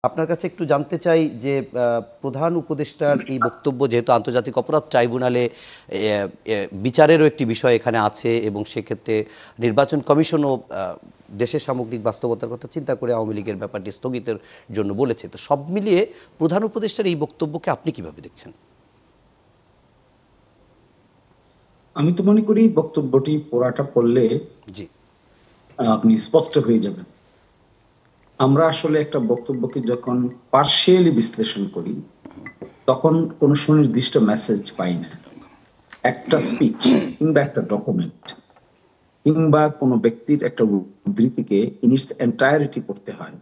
আপনার কাছে একটু জানতে চাই যে প্রধান উপদেষ্টার এই বক্তব্য যেহেতু আন্তর্জাতিক অপরাধ ট্রাইব্যুনালে বিচারেরও একটি বিষয় এখানে আছে এবং সেক্ষেত্রে নির্বাচন কমিশনও দেশের সামগ্রিক বাস্তবতার কথা চিন্তা করে আওয়ামী লীগের ব্যাপারটি স্থগিতের জন্য বলেছে। তো সব মিলিয়ে প্রধান উপদেষ্টার এই বক্তব্যকে আপনি কিভাবে দেখছেন? আমি তো মনে করি বক্তব্যটি পুরাটা পড়লে জি আপনি স্পষ্ট হয়ে যাবেন। আমরা আসলে একটা বক্তব্যকে যখন পার্শিয়ালি বিশ্লেষণ করি তখন কোনো সুনির্দিষ্ট মেসেজ পাই না। একটা স্পিচ কিংবা একটা ডকুমেন্ট কিংবা কোনো ব্যক্তির একটা উদ্ধৃতিকে ইন ইটস এন্টায়ারিটি পড়তে হয়,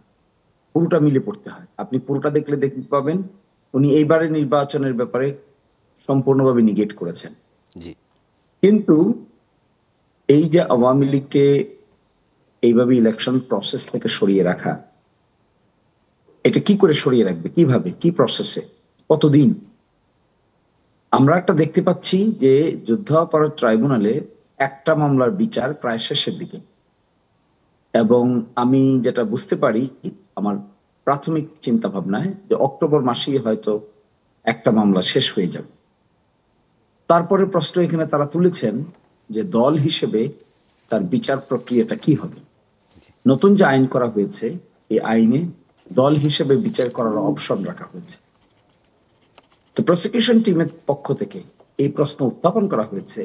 পুরোটা মিলে পড়তে হয়। আপনি পুরোটা দেখলে দেখতে পাবেন উনি এইবারের নির্বাচনের ব্যাপারে সম্পূর্ণভাবে নিগেট করেছেন। জি কিন্তু এই যে আওয়ামী লীগকে এইভাবে ইলেকশন প্রসেস থেকে সরিয়ে রাখা, এটা কি করে সরিয়ে রাখবে, কিভাবে, কি প্রসেসে, কতদিন? আমরা একটা দেখতে পাচ্ছি যে যুদ্ধাপরাধ ট্রাইব্যুনালে একটা মামলার বিচার প্রায় শেষের দিকে, এবং আমি যেটা বুঝতে পারি আমার প্রাথমিক চিন্তা ভাবনায় যে অক্টোবর মাসেই হয়তো একটা মামলা শেষ হয়ে যাবে। তারপরে প্রশ্ন এখানে তারা তুলেছেন যে দল হিসেবে তার বিচার প্রক্রিয়াটা কি হবে। নতুন যে আইন করা হয়েছে এই আইনে দল হিসেবে বিচার করার অপশন রাখা হয়েছে। তো প্রসিকিউশন টিমের পক্ষ থেকে এই প্রশ্ন উত্থাপন করা হয়েছে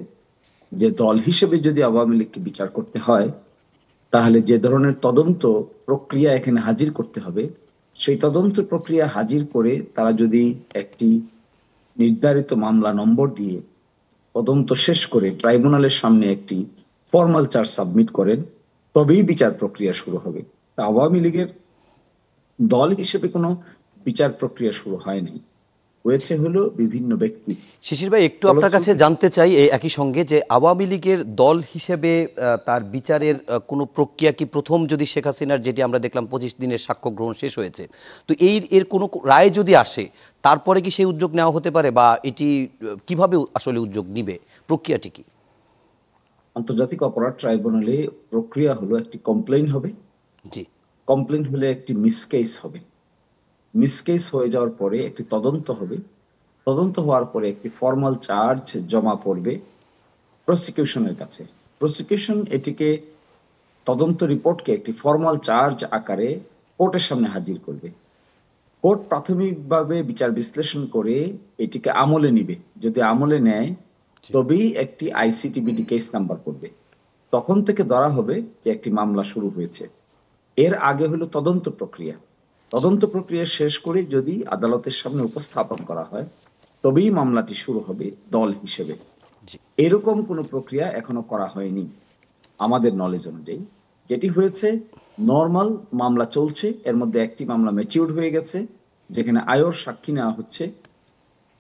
যে দল হিসেবে যদি আওয়ামী লীগকে বিচার করতে হয় তাহলে যে ধরনের তদন্ত প্রক্রিয়া এখানে হাজির করতে হবে সেই তদন্ত প্রক্রিয়া হাজির করে তারা যদি একটি নির্ধারিত মামলা নম্বর দিয়ে তদন্ত শেষ করে ট্রাইব্যুনালের সামনে একটি ফর্মাল চার্জ সাবমিট করেন তবেই বিচার প্রক্রিয়া শুরু হবে। আওয়ামী লীগের দল হিসেবে কোনো বিচার প্রক্রিয়া শুরু হয়নি, হয়েছে হলো বিভিন্ন ব্যক্তি। শিশির ভাই, একটু আপনার কাছে জানতে চাই এই একই সঙ্গে যে আওয়ামী লীগের দল হিসেবে তার বিচারের কোনো প্রক্রিয়া কি প্রথম যদি শেখ হাসিনার যেটি আমরা দেখলাম 25 দিনের সাক্ষ্য গ্রহণ শেষ হয়েছে, তো এর কোনো রায় যদি আসে তারপরে কি সেই উদ্যোগ নেওয়া হতে পারে বা এটি কিভাবে আসলে উদ্যোগ নিবে, প্রক্রিয়াটি কি? আন্তর্জাতিক অপরাধ ট্রাইব্যুনালে প্রক্রিয়া হলো একটি কমপ্লেইন হবে, জি কমপ্লেইন হলে একটি মিসকেস হবে, মিসকেস হয়ে যাওয়ার পরে একটি তদন্ত হবে, তদন্ত হওয়ার পরে একটি ফর্মাল চার্জ জমা পড়বে প্রসিকিউশনের কাছে। প্রসিকিউশন এটিকে তদন্ত রিপোর্টকে একটি ফর্মাল চার্জ আকারে কোর্টের সামনে হাজির করবে। কোর্ট প্রাথমিকভাবে বিচার বিশ্লেষণ করে এটিকে আমলে নিবে, যদি আমলে নেয় তবেই একটি আইসিটিবিডি কেস নাম্বার করবে, তখন থেকে ধরা হবে যে একটি মামলা শুরু হয়েছে। এর আগে হলো তদন্ত প্রক্রিয়া, তদন্ত প্রক্রিয়া শেষ করে যদি আদালতের সামনে উপস্থাপন করা হয় তবেই মামলাটি শুরু হবে দল হিসেবে। এরকম কোনো প্রক্রিয়া এখনো করা হয়নি আমাদের নলেজ অনুযায়ী। যেটি হয়েছে নর্মাল মামলা চলছে, এর মধ্যে একটি মামলা ম্যাচিউর হয়ে গেছে যেখানে আয়র সাক্ষী নেওয়া হচ্ছে।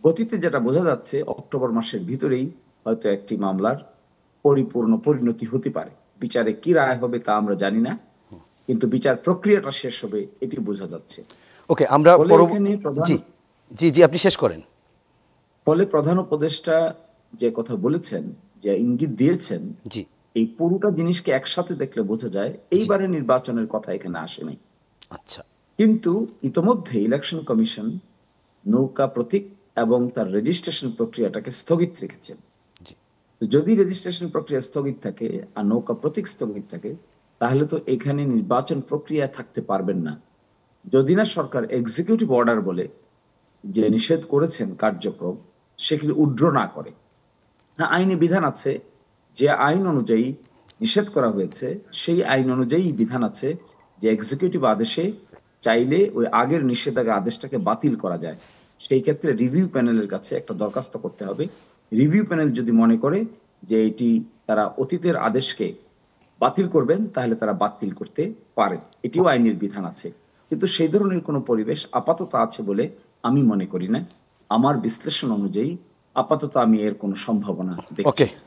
গতিতে যেটা বোঝা যাচ্ছে অক্টোবর মাসের ভিতরেই হয়তো একটি মামলার পরিপূর্ণ পরিণতি হতে পারে। বিচারে কি রায় হবে তা আমরা জানি না, কিন্তু বিচার প্রক্রিয়াটা শেষ হবে এটি বোঝা যাচ্ছে। ওকে, আমরা জি জি জি আপনি শেষ করেন। ফলে প্রধান উপদেষ্টা যে কথা বলেছেন, যে ইঙ্গিত দিয়েছেন, জি এই পুরোটা জিনিসকে একসাথে দেখলে বোঝা যায় এইবারে নির্বাচনের কথা এখানে আসেনি। আচ্ছা, কিন্তু ইতোমধ্যে ইলেকশন কমিশন নৌকা প্রতীক এবং তার রেজিস্ট্রেশন প্রক্রিয়াটাকে স্থগিত রেখেছেন। যদি রেজিস্ট্রেশন প্রক্রিয়া স্থগিত থাকে আর নৌকা প্রতীক স্থগিত থাকে তাহলে তো এখানে নির্বাচন প্রক্রিয়া থাকতে পারবেন না, যদি না সরকার এক্সিকিউটিভ অর্ডার বলে যে নিষেধ করেছেন কার্যক্রম সেগুলি উড্র না করে। হ্যাঁ, আইনে বিধান আছে, যে আইন অনুযায়ী নিষেধ করা হয়েছে সেই আইন অনুযায়ী বিধান আছে যে এক্সিকিউটিভ আদেশে চাইলে ওই আগের নিষেধাজ্ঞা আদেশটাকে বাতিল করা যায়। সেই ক্ষেত্রে রিভিউ প্যানেলের কাছে একটা দরখাস্ত করতে হবে। রিভিউ প্যানেল যদি মনে করে যে এটি তারা অতীতের আদেশকে বাতিল করবেন তাহলে তারা বাতিল করতে পারেন, এটিও আইনের বিধান আছে। কিন্তু সেই ধরনের কোনো পরিবেশ আপাতত আছে বলে আমি মনে করি না। আমার বিশ্লেষণ অনুযায়ী আপাতত আমি এর কোনো সম্ভাবনা দেখছি।